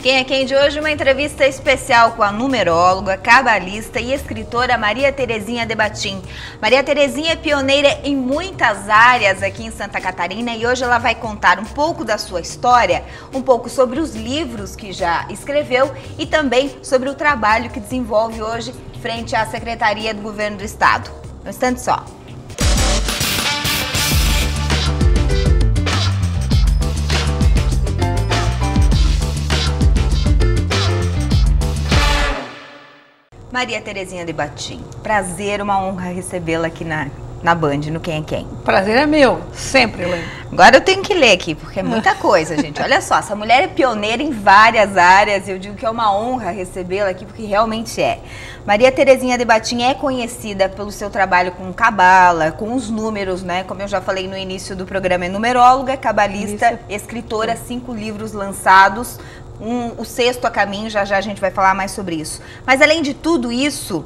Quem é quem de hoje? Uma entrevista especial com a numeróloga, cabalista e escritora Maria Terezinha de Battim. Maria Terezinha é pioneira em muitas áreas aqui em Santa Catarina e hoje ela vai contar um pouco da sua história, um pouco sobre os livros que já escreveu e também sobre o trabalho que desenvolve hoje frente à Secretaria do Governo do Estado. Um instante só. Maria Terezinha de Battim, prazer, uma honra recebê-la aqui na Band, no Quem é Quem. Prazer é meu, sempre, Elaine. Agora eu tenho que ler aqui, porque é muita coisa, gente. Olha só, essa mulher é pioneira em várias áreas e eu digo que é uma honra recebê-la aqui, porque realmente é. Maria Terezinha de Battim é conhecida pelo seu trabalho com cabala, com os números, né? Como eu já falei no início do programa, é numeróloga, cabalista, escritora, 5 livros lançados. O 6º a caminho, já a gente vai falar mais sobre isso. Mas além de tudo isso,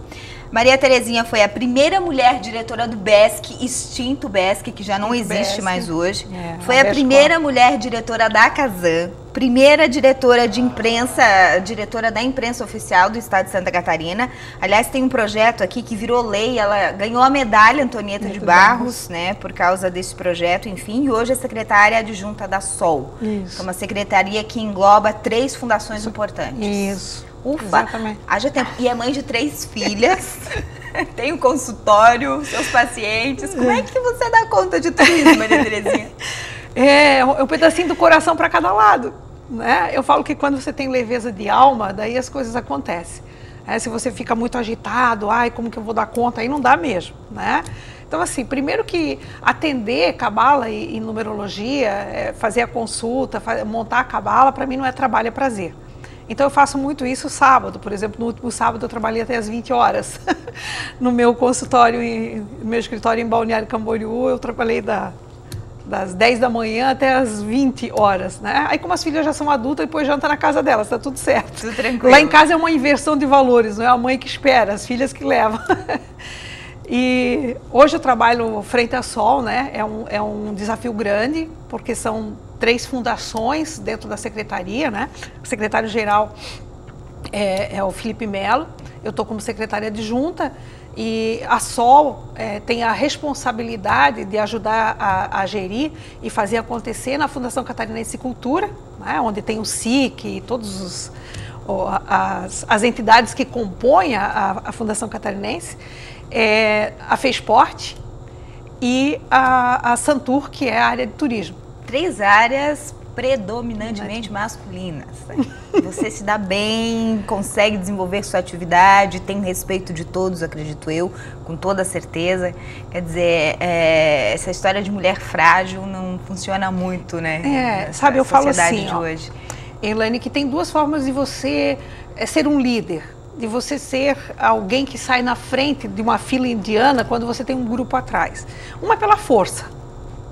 Maria Terezinha foi a primeira mulher diretora do BESC, extinto BESC, que já não existe mais hoje. Foi a primeira mulher diretora da Casan, primeira diretora de imprensa, diretora da imprensa oficial do Estado de Santa Catarina. Aliás, tem um projeto aqui que virou lei, ela ganhou a medalha Antonieta de Barros, né, por causa desse projeto, enfim, e hoje é secretária adjunta da SOL. Isso. Que é uma secretaria que engloba 3 fundações importantes. Isso. Ufa, exatamente. Haja tempo. E é mãe de 3 filhas, tem um consultório, seus pacientes. Como é que você dá conta de tudo isso, Maria Terezinha? É um pedacinho do coração para cada lado, né? Eu falo que quando você tem leveza de alma, daí as coisas acontecem. Se você fica muito agitado, ai, como que eu vou dar conta? Aí não dá mesmo, né? Então, assim, primeiro que atender cabala e numerologia, fazer a consulta, montar a cabala, para mim não é trabalho, é prazer. Então eu faço muito isso sábado, por exemplo, no último sábado eu trabalhei até às 20 horas no meu consultório, no meu escritório em Balneário Camboriú, eu trabalhei das 10 da manhã até às 20 horas, né? Aí como as filhas já são adultas, depois janta na casa delas, tá tudo certo. Tudo tranquilo. Lá em casa é uma inversão de valores, não é a mãe que espera, as filhas que levam. E hoje eu trabalho frente à SOL, né? É um desafio grande, porque são 3 fundações dentro da secretaria, né? O secretário-geral é o Felipe Melo, eu estou como secretária adjunta e a SOL tem a responsabilidade de ajudar a gerir e fazer acontecer na Fundação Catarinense de Cultura, né? Onde tem o SIC e todas as entidades que compõem a Fundação Catarinense, a FESPORT e a Santur, que é a área de turismo. 3 áreas predominantemente masculinas. Você se dá bem, consegue desenvolver sua atividade, tem o respeito de todos, acredito eu, com toda certeza. Quer dizer, essa história de mulher frágil não funciona muito, né? Sabe, eu falo assim, de hoje. Elaine, que tem 2 formas de você ser um líder. De você ser alguém que sai na frente de uma fila indiana quando você tem um grupo atrás. Uma é pela força,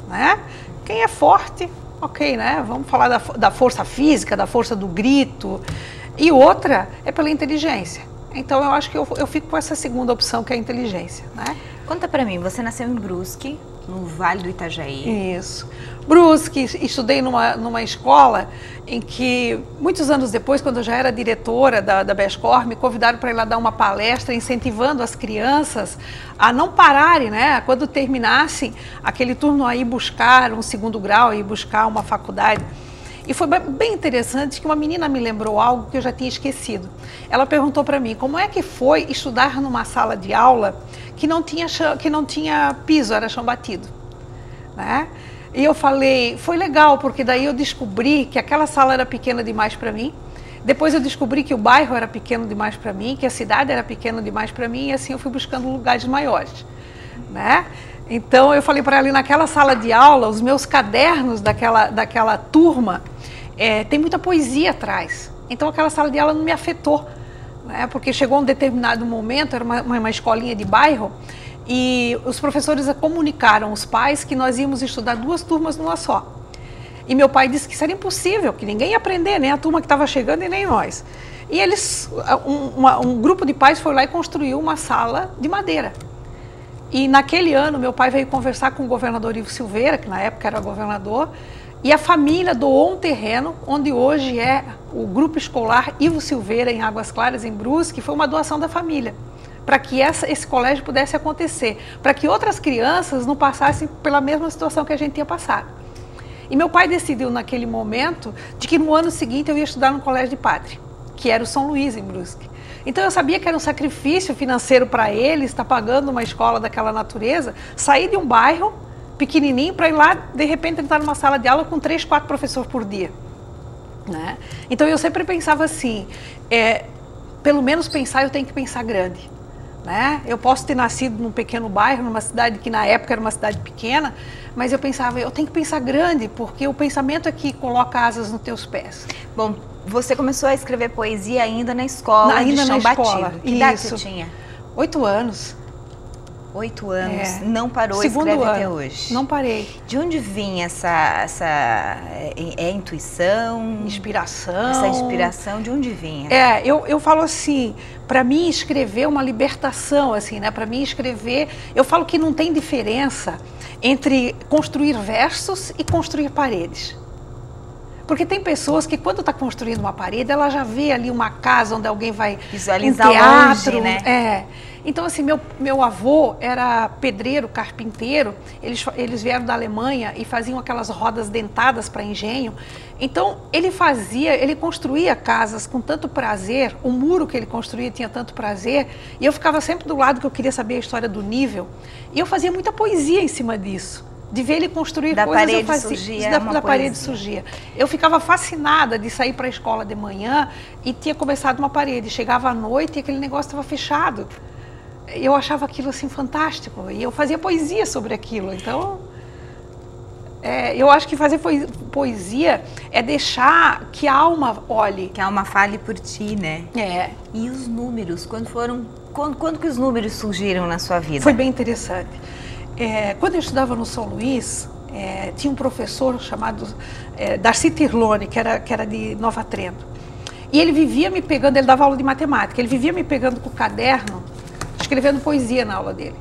né? Quem é forte, ok, né? Vamos falar da força física, da força do grito. E outra é pela inteligência. Então eu acho que eu fico com essa segunda opção, que é a inteligência, né? Conta pra mim, você nasceu em Brusque, no Vale do Itajaí. Isso. Brusque, estudei numa escola em que, muitos anos depois, quando eu já era diretora da BESCOR, me convidaram para ir lá dar uma palestra incentivando as crianças a não pararem, né? Quando terminassem aquele turno, a ir buscar um 2º grau, a ir buscar uma faculdade. E foi bem interessante que uma menina me lembrou algo que eu já tinha esquecido. Ela perguntou para mim, como é que foi estudar numa sala de aula que não tinha piso, era chão batido, né? E eu falei, foi legal, porque daí eu descobri que aquela sala era pequena demais para mim. Depois eu descobri que o bairro era pequeno demais para mim, que a cidade era pequena demais para mim, e assim eu fui buscando lugares maiores, né? Então eu falei para ela, naquela sala de aula, os meus cadernos daquela turma, tem muita poesia atrás. Então aquela sala de aula não me afetou, né? Porque chegou um determinado momento, era uma escolinha de bairro, e os professores comunicaram aos pais que nós íamos estudar 2 turmas numa só. E meu pai disse que isso era impossível, que ninguém ia aprender, nem a turma que estava chegando e nem nós. E eles, um grupo de pais foi lá e construiu uma sala de madeira. E naquele ano meu pai veio conversar com o governador Ivo Silveira, que na época era governador, E a família doou um terreno, onde hoje é o Grupo Escolar Ivo Silveira, em Águas Claras, em Brusque, foi uma doação da família, para que esse colégio pudesse acontecer, para que outras crianças não passassem pela mesma situação que a gente tinha passado. E meu pai decidiu naquele momento de que no ano seguinte eu ia estudar no colégio de padre, que era o São Luís, em Brusque. Então eu sabia que era um sacrifício financeiro para ele estar pagando uma escola daquela natureza, sair de um bairro pequenininho para ir lá, de repente, entrar numa sala de aula com 3, 4 professores por dia. Né? Então eu sempre pensava assim, pelo menos pensar, eu tenho que pensar grande. Né? Eu posso ter nascido num pequeno bairro, numa cidade que na época era uma cidade pequena, mas eu pensava, eu tenho que pensar grande, porque o pensamento é que coloca asas nos teus pés. Bom, você começou a escrever poesia ainda na escola de Chão Batido. Que idade você tinha? 8 anos. 8 anos, não parou, escreve até hoje. Não parei. De onde vinha essa intuição? Inspiração. Essa inspiração, de onde vinha? Eu falo assim, para mim escrever é uma libertação, assim, né? Para mim escrever, eu falo que não tem diferença entre construir versos e construir paredes. Porque tem pessoas que quando está construindo uma parede, ela já vê ali uma casa onde alguém vai visualizar um teatro, longe, né? Então, assim, meu avô era pedreiro, carpinteiro, eles vieram da Alemanha e faziam aquelas rodas dentadas para engenho. Então, ele construía casas com tanto prazer, o muro que ele construía tinha tanto prazer, e eu ficava sempre do lado que eu queria saber a história do nível, e eu fazia muita poesia em cima disso. De ver ele construir coisas, eu fazia, da parede surgia. Eu ficava fascinada de sair para a escola de manhã e tinha começado uma parede, chegava à noite e aquele negócio estava fechado. Eu achava aquilo assim fantástico e eu fazia poesia sobre aquilo. Então, eu acho que fazer poesia é deixar que a alma olhe. Que a alma fale por ti, né? E os números, quando que os números surgiram na sua vida? Foi bem interessante. Quando eu estudava no São Luís, tinha um professor chamado Darcy Tirlone, que era de Nova Trento. E ele vivia me pegando, ele dava aula de matemática, ele vivia me pegando com o caderno, escrevendo poesia na aula dele.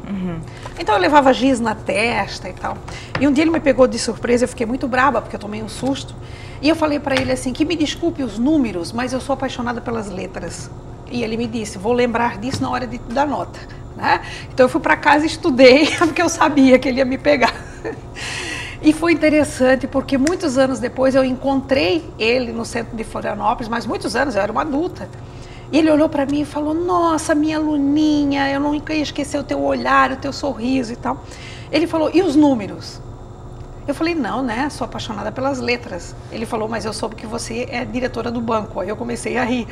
Então eu levava giz na testa e tal. E um dia ele me pegou de surpresa, eu fiquei muito brava, porque eu tomei um susto. E eu falei para ele assim, que me desculpe os números, mas eu sou apaixonada pelas letras. E ele me disse, vou lembrar disso na hora de dar nota. Né? Então eu fui para casa e estudei, porque eu sabia que ele ia me pegar. E foi interessante, porque muitos anos depois eu encontrei ele no centro de Florianópolis, mas muitos anos, eu era uma adulta. E ele olhou para mim e falou, nossa, minha aluninha, eu nunca ia esquecer o teu olhar, o teu sorriso e tal. Ele falou, e os números? Eu falei, não, né, sou apaixonada pelas letras. Ele falou, mas eu soube que você é diretora do banco. Aí eu comecei a rir.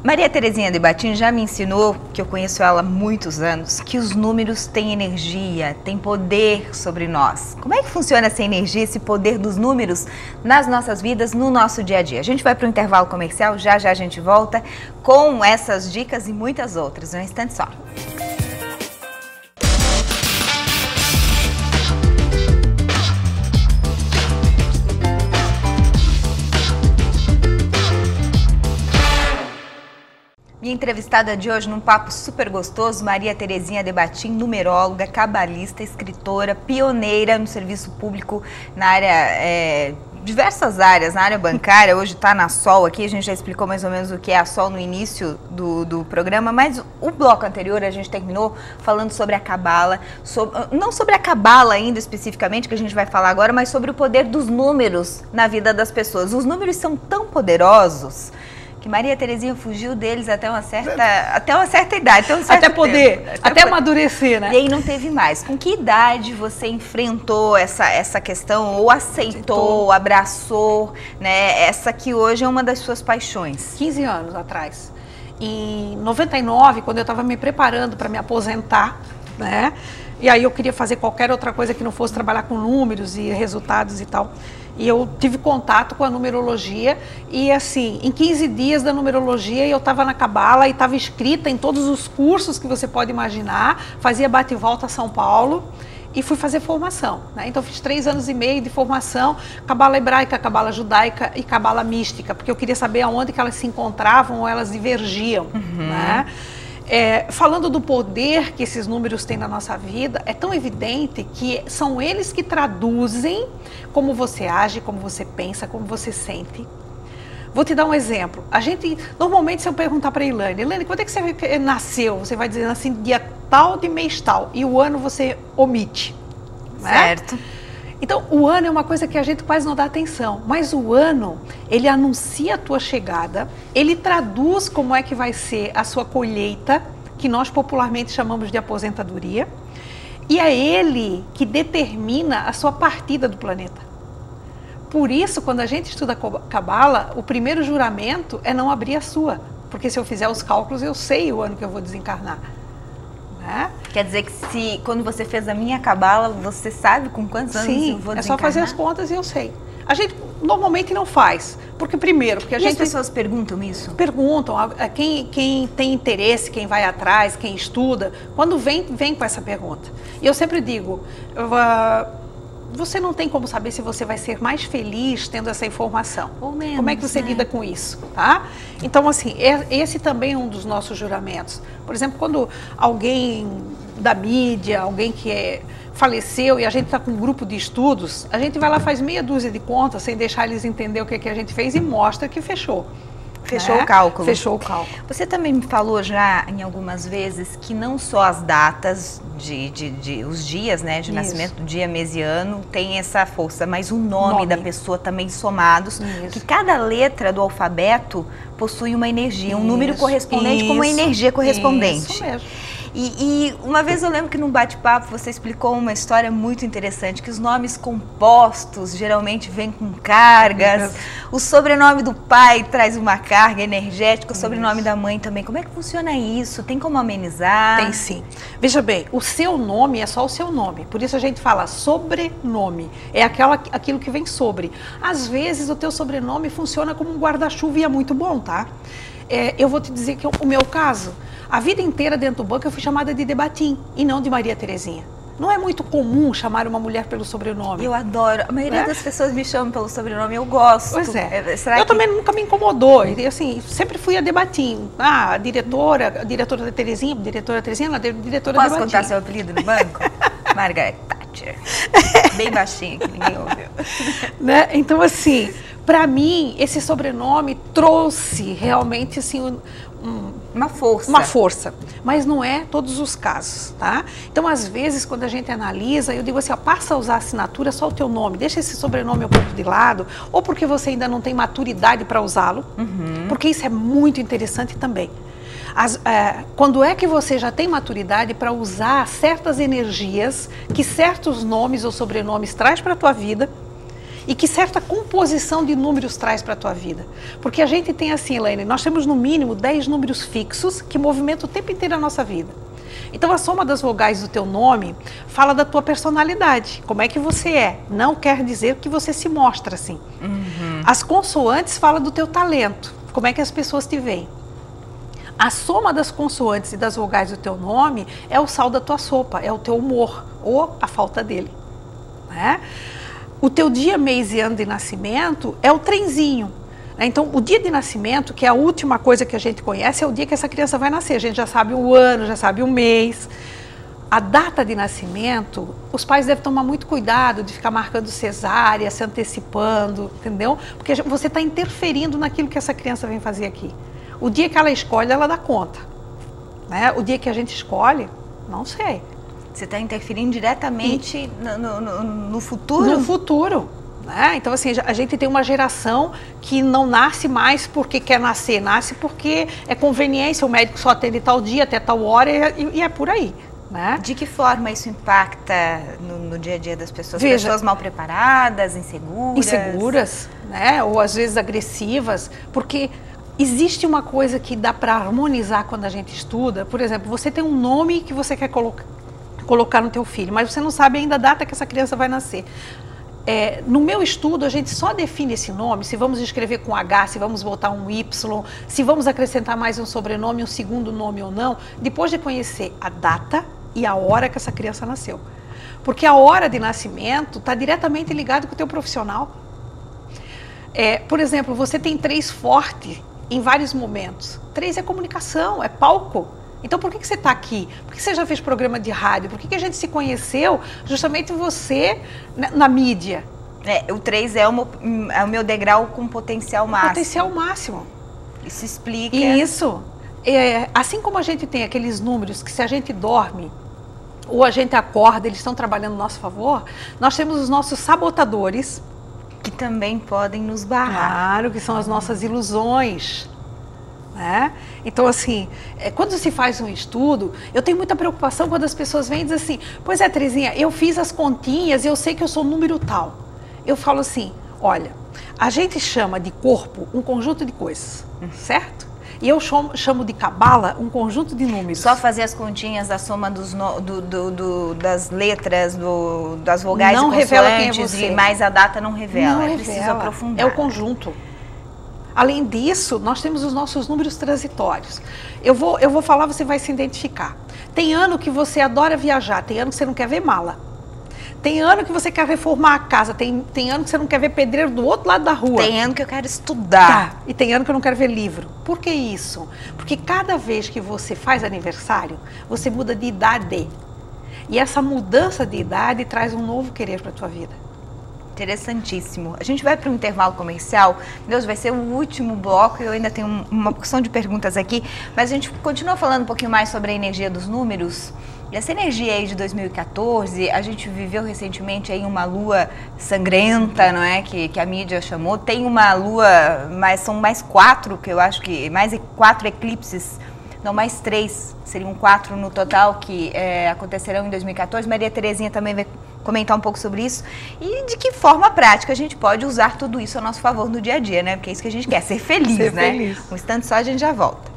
Maria Terezinha Debatin já me ensinou, que eu conheço ela há muitos anos, que os números têm energia, têm poder sobre nós. Como é que funciona essa energia, esse poder dos números nas nossas vidas, no nosso dia a dia? A gente vai para o intervalo comercial, já já a gente volta com essas dicas e muitas outras. Um instante só. Minha entrevistada de hoje, num papo super gostoso, Maria Terezinha Debatin, numeróloga, cabalista, escritora, pioneira no serviço público na área, diversas áreas, na área bancária. Hoje está na Sol aqui, a gente já explicou mais ou menos o que é a Sol no início do programa, mas o bloco anterior a gente terminou falando sobre a cabala, não sobre a cabala ainda especificamente, que a gente vai falar agora, mas sobre o poder dos números na vida das pessoas. Os números são tão poderosos que Maria Terezinha fugiu deles até uma certa idade. Até amadurecer, né? E aí não teve mais. Com que idade você enfrentou essa questão, ou aceitou, abraçou, né? Essa que hoje é uma das suas paixões? 15 anos atrás. Em 99, quando eu estava me preparando para me aposentar, né? E aí eu queria fazer qualquer outra coisa que não fosse trabalhar com números e resultados e tal. E eu tive contato com a numerologia e assim, em 15 dias da numerologia eu estava na cabala e estava inscrita em todos os cursos que você pode imaginar, fazia bate e volta a São Paulo e fui fazer formação, né? Então fiz 3 anos e meio de formação, cabala hebraica, cabala judaica e cabala mística, porque eu queria saber aonde que elas se encontravam ou elas divergiam, né? Falando do poder que esses números têm na nossa vida, é tão evidente que são eles que traduzem como você age, como você pensa, como você sente. Vou te dar um exemplo. Normalmente, se eu perguntar para a Elaine, quando é que você nasceu? Você vai dizer assim, dia tal de mês tal, e o ano você omite. Certo. Né? Então, o ano é uma coisa que a gente quase não dá atenção, mas o ano, ele anuncia a tua chegada, ele traduz como é que vai ser a sua colheita, que nós popularmente chamamos de aposentadoria, e é ele que determina a sua partida do planeta. Por isso, quando a gente estuda Cabala, o primeiro juramento é não abrir a sua, porque se eu fizer os cálculos, eu sei o ano que eu vou desencarnar. Né? Quer dizer que quando você fez a minha cabala, você sabe com quantos anos eu vou desencarnar? É só fazer as contas e eu sei. A gente normalmente não faz, porque primeiro... Porque as pessoas perguntam isso? Perguntam, quem tem interesse, quem vai atrás, quem estuda, quando vem com essa pergunta. E eu sempre digo, você não tem como saber se você vai ser mais feliz tendo essa informação. Ou menos, como é que você lida com isso, tá? Então, assim, esse também é um dos nossos juramentos. Por exemplo, quando alguém da mídia, alguém que faleceu e a gente está com um grupo de estudos, a gente vai lá, faz meia dúzia de contas, sem deixar eles entender o que a gente fez e mostra que fechou. Fechou o cálculo. Fechou o cálculo. Você também me falou já em algumas vezes que não só as datas, os dias, né, de nascimento, do dia, mês e ano, tem essa força, mas o nome da pessoa também somados, que cada letra do alfabeto possui uma energia, um número correspondente com uma energia correspondente. Isso mesmo. E uma vez eu lembro que num bate-papo você explicou uma história muito interessante, que os nomes compostos geralmente vêm com cargas, o sobrenome do pai traz uma carga energética, o sobrenome da mãe também. Como é que funciona isso? Tem como amenizar? Tem sim. Veja bem, o seu nome é só o seu nome, por isso a gente fala sobrenome, é aquilo que vem sobre. Às vezes o teu sobrenome funciona como um guarda-chuva e é muito bom, tá? Eu vou te dizer que o meu caso, a vida inteira dentro do banco eu fui chamada de Debatim e não de Maria Terezinha. Não é muito comum chamar uma mulher pelo sobrenome. Eu adoro. A maioria das pessoas me chamam pelo sobrenome, eu gosto. Pois é. Também nunca me incomodou. E, assim, sempre fui a Debatim. A diretora da Terezinha, diretora Debatim. Posso contar seu apelido no banco? Margaret Thatcher. Bem baixinho, que ninguém ouviu. Né? Então, assim, para mim, esse sobrenome trouxe realmente, assim, uma força. Uma força, mas não é todos os casos, tá? Então, às vezes, quando a gente analisa, eu digo assim, ó, passa a usar a assinatura só o teu nome, deixa esse sobrenome um pouco de lado, ou porque você ainda não tem maturidade para usá-lo, porque isso é muito interessante também. Quando é que você já tem maturidade para usar certas energias que certos nomes ou sobrenomes traz para a tua vida, e que certa composição de números traz para a tua vida. Porque a gente tem assim, Elaine, nós temos no mínimo 10 números fixos que movimentam o tempo inteiro a nossa vida. Então a soma das vogais do teu nome fala da tua personalidade, como é que você é. Não quer dizer que você se mostra assim. As consoantes falam do teu talento, como é que as pessoas te veem. A soma das consoantes e das vogais do teu nome é o sal da tua sopa, é o teu humor ou a falta dele, né? O teu dia, mês e ano de nascimento é o trenzinho. Então, o dia de nascimento, que é a última coisa que a gente conhece, é o dia que essa criança vai nascer. A gente já sabe o ano, já sabe o mês. A data de nascimento, os pais devem tomar muito cuidado de ficar marcando cesárea, se antecipando, entendeu? Porque você está interferindo naquilo que essa criança vem fazer aqui. O dia que ela escolhe, ela dá conta, né? O dia que a gente escolhe, não sei. Você está interferindo diretamente no futuro? No futuro. Né? Então, assim, a gente tem uma geração que não nasce mais porque quer nascer, nasce porque é conveniência, o médico só atende tal dia, até tal hora e é por aí. Né? De que forma isso impacta no dia a dia das pessoas? Pessoas mal preparadas, inseguras? Inseguras, né? Ou às vezes agressivas, porque existe uma coisa que dá para harmonizar quando a gente estuda. Por exemplo, você tem um nome que você quer colocar no teu filho, mas você não sabe ainda a data que essa criança vai nascer. No meu estudo, a gente só define esse nome, se vamos escrever com H, se vamos botar um Y, se vamos acrescentar mais um sobrenome, um segundo nome ou não, depois de conhecer a data e a hora que essa criança nasceu. Porque a hora de nascimento está diretamente ligado com o teu profissional. Por exemplo, você tem 3 forte em vários momentos. 3 é comunicação, é palco. Então, por que você está aqui? Por que você já fez programa de rádio? Por que a gente se conheceu justamente você na mídia? O 3 é o meu degrau com potencial máximo. Potencial máximo. Isso explica. Isso. Assim como a gente tem aqueles números que se a gente dorme ou a gente acorda, eles estão trabalhando a nosso favor, nós temos os nossos sabotadores. Que também podem nos barrar. Claro, que são as nossas ilusões. Né? Então, assim, quando se faz um estudo, eu tenho muita preocupação quando as pessoas vêm e dizem assim, pois é, Terezinha, eu fiz as continhas e eu sei que eu sou número tal. Eu falo assim, olha, a gente chama de corpo um conjunto de coisas, certo? E eu chamo de cabala um conjunto de números. Só fazer as continhas da soma das letras, das vogais não e revela quem é consoantes, você. mas a data não revela. Não é preciso revela. aprofundar. É o conjunto. Além disso, nós temos os nossos números transitórios. Eu vou falar, você vai se identificar. Tem ano que você adora viajar, tem ano que você não quer ver mala. Tem ano que você quer reformar a casa, tem ano que você não quer ver pedreiro do outro lado da rua. Tem ano que eu quero estudar. Tá. E tem ano que eu não quero ver livro. Por que isso? Porque cada vez que você faz aniversário, você muda de idade. E essa mudança de idade traz um novo querer para a tua vida. Interessantíssimo. A gente vai para um intervalo comercial. Deus, vai ser o último bloco. Eu ainda tenho uma porção de perguntas aqui, mas a gente continua falando um pouquinho mais sobre a energia dos números. E essa energia aí de 2014, a gente viveu recentemente aí uma lua sangrenta, não é? Que a mídia chamou. Tem uma lua, mas são mais 4, que eu acho que mais 4 eclipses. Não, mais 3, seriam 4 no total que acontecerão em 2014. Maria Terezinha também vai comentar um pouco sobre isso. E de que forma prática a gente pode usar tudo isso a nosso favor no dia a dia, né? Porque é isso que a gente quer, ser feliz, ser né? Feliz. Um instante só, a gente já volta.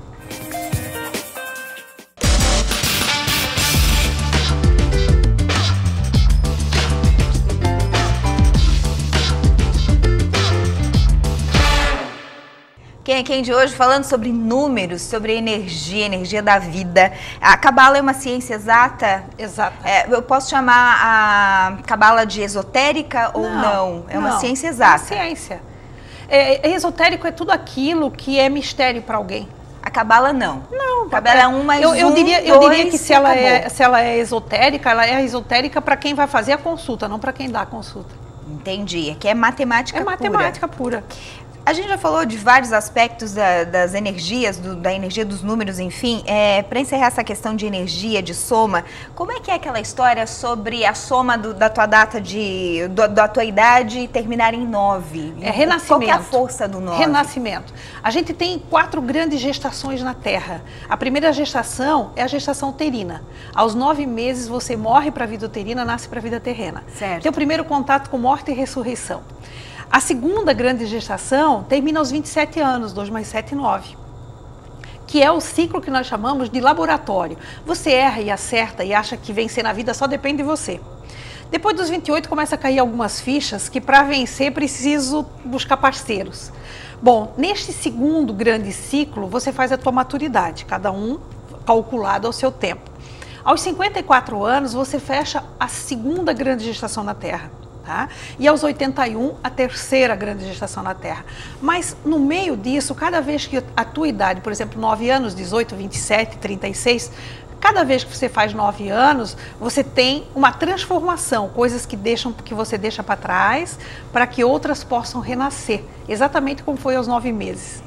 Quem é quem de hoje? Falando sobre números, sobre energia da vida. A Cabala é uma ciência exata? Exata. Eu posso chamar a Cabala de esotérica ou não? É uma ciência exata. É uma ciência. Esotérico é tudo aquilo que é mistério para alguém. A Cabala não. Não. A Cabala é 1 mais 1, eu diria que se ela é esotérica, ela é esotérica para quem vai fazer a consulta, não para quem dá a consulta. Entendi. É que é matemática pura. É matemática pura. A gente já falou de vários aspectos das energias, da energia dos números, enfim. Para encerrar essa questão de energia, de soma, como é que é aquela história sobre a soma da tua data da tua idade e terminar em 9? Renascimento. Qual que é a força do 9? Renascimento. A gente tem 4 grandes gestações na Terra. A primeira gestação é a gestação uterina. Aos 9 meses você morre para a vida uterina, nasce para a vida terrena. Certo. Tem o primeiro contato com morte e ressurreição. A segunda grande gestação termina aos 27 anos, 2 mais 7, 9. Que é o ciclo que nós chamamos de laboratório. Você erra e acerta e acha que vencer na vida só depende de você. Depois dos 28 começa a cair algumas fichas que para vencer preciso buscar parceiros. Bom, neste segundo grande ciclo você faz a tua maturidade, cada um calculado ao seu tempo. Aos 54 anos você fecha a segunda grande gestação na Terra. Tá? E aos 81, a terceira grande gestação na Terra. Mas no meio disso, cada vez que a tua idade, por exemplo, 9 anos, 18, 27, 36, cada vez que você faz 9 anos, você tem uma transformação, coisas que você deixa para trás, para que outras possam renascer, exatamente como foi aos 9 meses.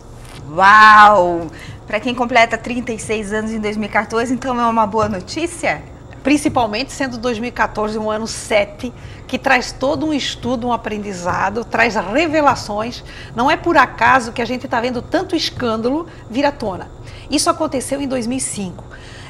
Uau! Para quem completa 36 anos em 2014, então é uma boa notícia? Principalmente sendo 2014 um ano 7, que traz todo um estudo, um aprendizado, traz revelações. Não é por acaso que a gente está vendo tanto escândalo vir à tona. Isso aconteceu em 2005.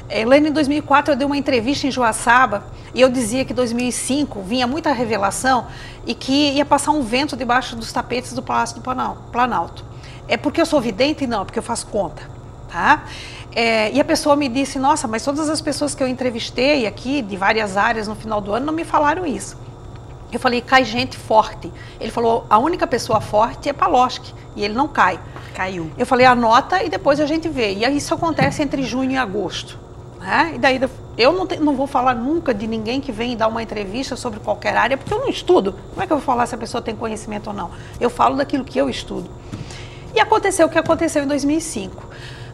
Helena, em 2004 eu dei uma entrevista em Joaçaba e eu dizia que em 2005 vinha muita revelação e que ia passar um vento debaixo dos tapetes do Palácio do Planalto. É porque eu sou vidente? Não, porque eu faço conta, tá? E a pessoa me disse, nossa, mas todas as pessoas que eu entrevistei aqui, de várias áreas no final do ano, não me falaram isso. Eu falei, cai gente forte. Ele falou, a única pessoa forte é Paloski, e ele não cai. Caiu. Eu falei, anota e depois a gente vê. E isso acontece entre junho e agosto. Né? E daí eu não vou falar nunca de ninguém que vem dar uma entrevista sobre qualquer área, porque eu não estudo. Como é que eu vou falar se a pessoa tem conhecimento ou não? Eu falo daquilo que eu estudo. E aconteceu o que aconteceu em 2005.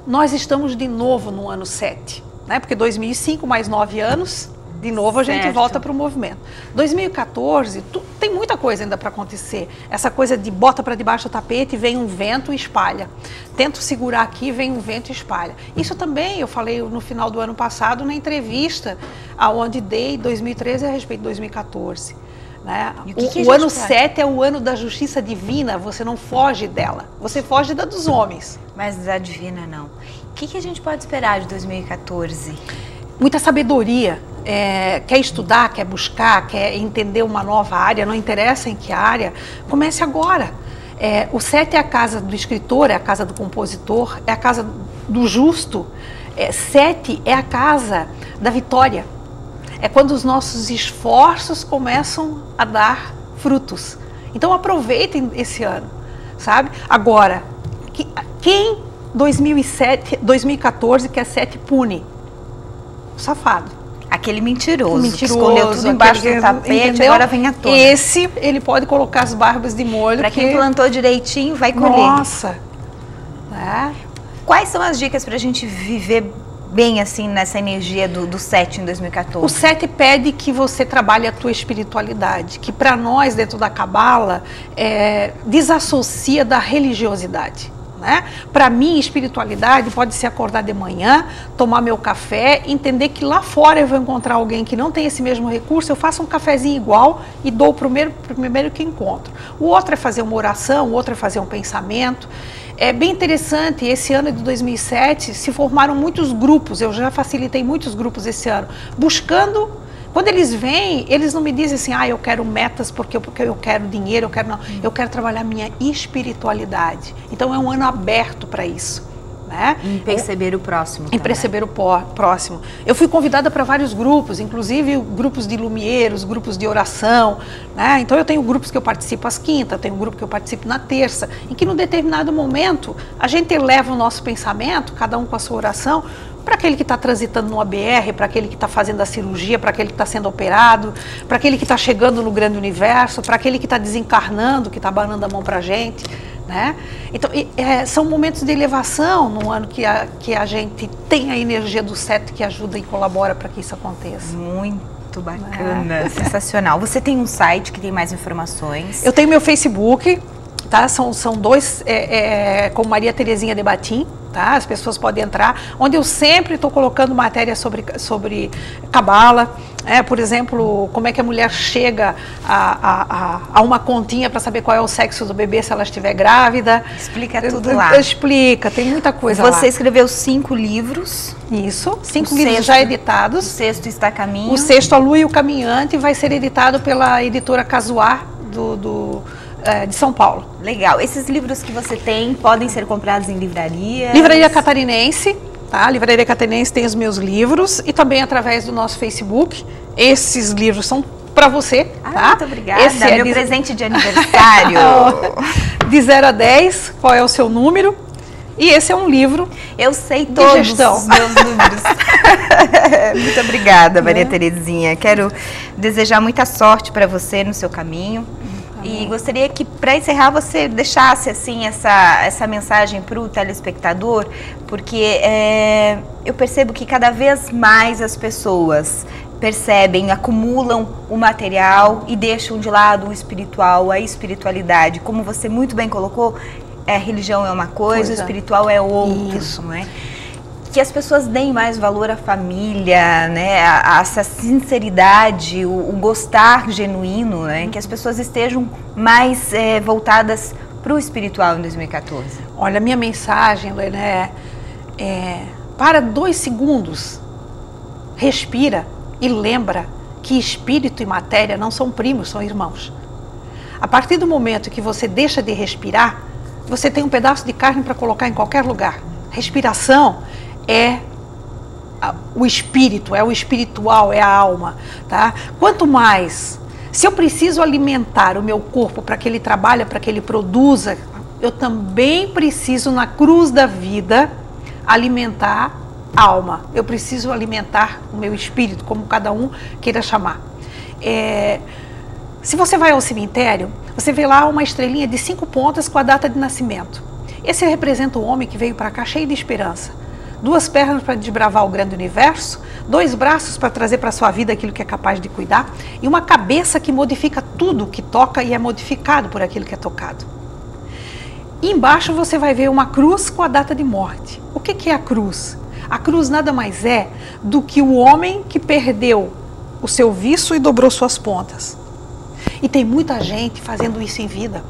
Nós estamos de novo no ano 7. né? Porque 2005 mais 9 anos, de novo a gente volta para o movimento. 2014, tem muita coisa ainda para acontecer. Essa coisa de bota para debaixo do tapete, vem um vento e espalha. Tento segurar aqui, vem um vento e espalha. Isso também eu falei no final do ano passado na entrevista aonde dei 2013 a respeito de 2014. Né? O ano 7 é o ano da justiça divina, você não foge dela, você foge da dos homens. Mas da divina não. O que a gente pode esperar de 2014? Muita sabedoria. Quer estudar, quer buscar, quer entender uma nova área, não interessa em que área, comece agora. O 7 é a casa do escritor, é a casa do compositor, é a casa do justo. 7 é a casa da vitória. É quando os nossos esforços começam a dar frutos. Então aproveitem esse ano, sabe? Agora, quem 2014 que é 7 pune? O safado. Aquele mentiroso que escondeu tudo embaixo do tapete, entendeu? Agora vem à tona. Esse, ele pode colocar as barbas de molho. Para quem plantou direitinho, vai colher. Nossa! Quais são as dicas para a gente viver bem assim nessa energia do 7 em 2014? O 7 pede que você trabalhe a tua espiritualidade, que para nós, dentro da Cabala, desassocia da religiosidade. Né? Para mim, espiritualidade pode ser acordar de manhã, tomar meu café, entender que lá fora eu vou encontrar alguém que não tem esse mesmo recurso, eu faço um cafezinho igual e dou o primeiro que encontro. O outro é fazer uma oração, o outro é fazer um pensamento. É bem interessante, esse ano de 2007 se formaram muitos grupos, eu já facilitei muitos grupos esse ano, buscando. Quando eles vêm, eles não me dizem assim, eu quero metas porque eu quero dinheiro, eu quero trabalhar minha espiritualidade. Então é um ano aberto para isso. Né? Em perceber o próximo. Em perceber o próximo. Eu fui convidada para vários grupos, inclusive grupos de lumieiros, grupos de oração. Né? Então eu tenho grupos que eu participo às quintas, tenho um grupo que eu participo na terça, em que num determinado momento a gente eleva o nosso pensamento, cada um com a sua oração, para aquele que está transitando no ABR, para aquele que está fazendo a cirurgia, para aquele que está sendo operado, para aquele que está chegando no grande universo, para aquele que está desencarnando, que está abanando a mão para a gente. Né? Então, são momentos de elevação no ano que a gente tem a energia do 7 que ajuda e colabora para que isso aconteça. Muito bacana, sensacional. Você tem um site que tem mais informações? Eu tenho meu Facebook, tá? São dois, com Maria Terezinha Debatim. Tá? As pessoas podem entrar, onde eu sempre estou colocando matéria sobre Cabala, por exemplo, como é que a mulher chega a uma continha para saber qual é o sexo do bebê se ela estiver grávida. Explica tudo lá. Explica, tem muita coisa lá. Você escreveu 5 livros. Isso, 5 livros já editados. O 6º está a caminho. O 6º, A Lua e o Caminhante, vai ser editado pela editora Casuar de São Paulo. Legal. Esses livros que você tem podem ser comprados em livrarias? Livraria Catarinense, tá? Livraria Catarinense tem os meus livros e também através do nosso Facebook. Esses livros são para você, tá? Muito obrigada. Esse é meu presente de aniversário. De 0 a 10, qual é o seu número? E esse é um livro. Eu sei todos os meus números. Muito obrigada, Maria Terezinha. Quero desejar muita sorte para você no seu caminho. E gostaria que, para encerrar, você deixasse assim essa mensagem para o telespectador, porque eu percebo que cada vez mais as pessoas percebem, acumulam o material e deixam de lado o espiritual, a espiritualidade. Como você muito bem colocou, a religião é uma coisa, o espiritual é outra, não é? Que as pessoas deem mais valor à família, né? A essa sinceridade, o gostar genuíno, né? Que as pessoas estejam mais voltadas para o espiritual em 2014. Olha, a minha mensagem, Lena, para 2 segundos, respira e lembra que espírito e matéria não são primos, são irmãos. A partir do momento que você deixa de respirar, você tem um pedaço de carne para colocar em qualquer lugar. Respiração é o espírito, é o espiritual, é a alma, tá? Quanto mais, se eu preciso alimentar o meu corpo para que ele trabalhe, para que ele produza, eu também preciso, na cruz da vida, alimentar a alma. Eu preciso alimentar o meu espírito, como cada um queira chamar. Se você vai ao cemitério, você vê lá uma estrelinha de 5 pontas com a data de nascimento. Esse representa o homem que veio para cá cheio de esperança. 2 pernas para desbravar o grande universo, 2 braços para trazer para a sua vida aquilo que é capaz de cuidar e uma cabeça que modifica tudo que toca e é modificado por aquilo que é tocado. E embaixo você vai ver uma cruz com a data de morte. O que é a cruz? A cruz nada mais é do que o homem que perdeu o seu viço e dobrou suas pontas. E tem muita gente fazendo isso em vida.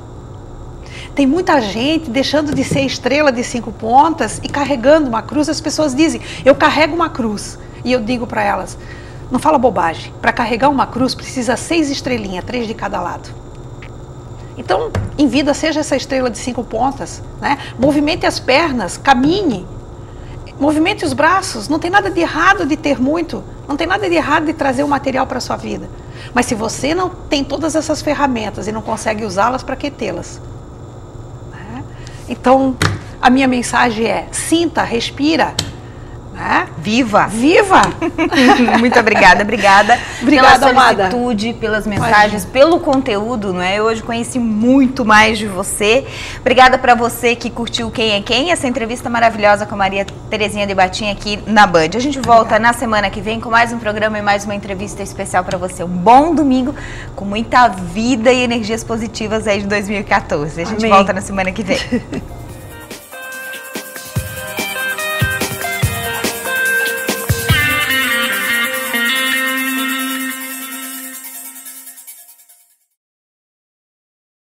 Tem muita gente deixando de ser estrela de 5 pontas e carregando uma cruz. As pessoas dizem, eu carrego uma cruz. E eu digo para elas, não fala bobagem. Para carregar uma cruz precisa 6 estrelinhas, 3 de cada lado. Então, em vida, seja essa estrela de 5 pontas, né? Movimente as pernas, caminhe. Movimente os braços. Não tem nada de errado de ter muito. Não tem nada de errado de trazer o material para a sua vida. Mas se você não tem todas essas ferramentas e não consegue usá-las, para que tê-las? Então, a minha mensagem é, sinta, respira, né? Viva! Viva! Muito obrigada, obrigada Obrigada, pela amada. solicitude, pelas mensagens, pelo conteúdo, não é? Eu hoje conheci muito mais de você. Obrigada para você que curtiu Quem é Quem, essa entrevista maravilhosa com a Maria Terezinha Debatin aqui na Band. A gente volta na semana que vem com mais um programa e mais uma entrevista especial para você. Um bom domingo, com muita vida e energias positivas aí de 2014. A gente volta na semana que vem.